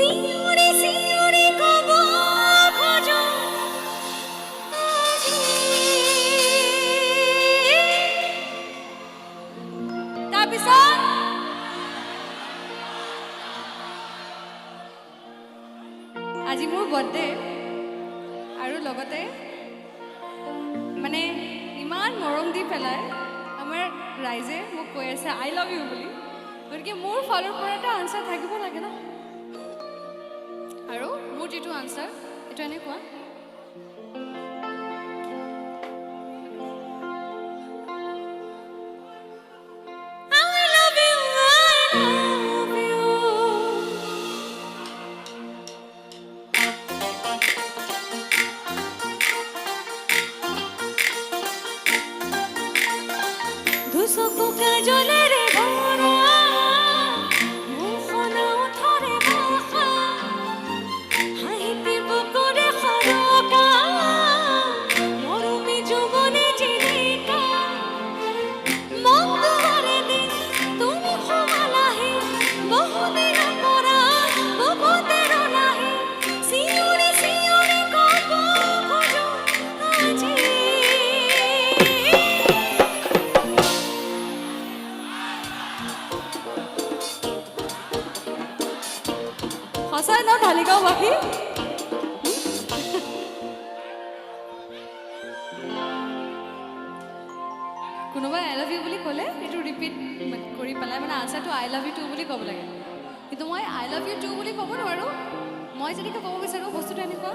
চিঞৰি চিঞৰি ক'ব খোজো আজি। তাৰপিছত আজি মোৰ বাৰ্থডে আৰু লগতে মানে ইমান মৰম দি পেলাই আমাৰ ৰাইজে মোক কৈ আছে আই লাভ ইউ বুলি, গতিকে মোৰ ফালৰ পৰা এটা আনচাৰ থাকিব লাগে ন। আৰু মোৰ যিটো আনচাৰ এইটো এনেকুৱা, দুচকু কাজলেৰে ভৰা মুখখন ওঠৰে ভাষা, হাঁহিতে বুকুৰে সৰকা মৰমী যৌৱনে জিলিকা, মংগলবাৰে দিন তুমি সোমালাহি বহুদিনৰ পৰা বুকুতে ৰলাহি, চিঞৰি চিঞৰি ক'ব খোজো আজি। সঁচাই ন ঢালিগাঁওবাসী? কোনোবাই আই লাভ ইউ বুলি ক'লে এইটো ৰিপিট কৰি পেলাই মানে আনচাৰটো আই লাভ ইউ টু বুলি ক'ব লাগে, কিন্তু মই আই লাভ ইউ টু বুলি ক'ব নোৱাৰোঁ। মই যেনেকৈ ক'ব বিচাৰোঁ বস্তুটো এনেকুৱা,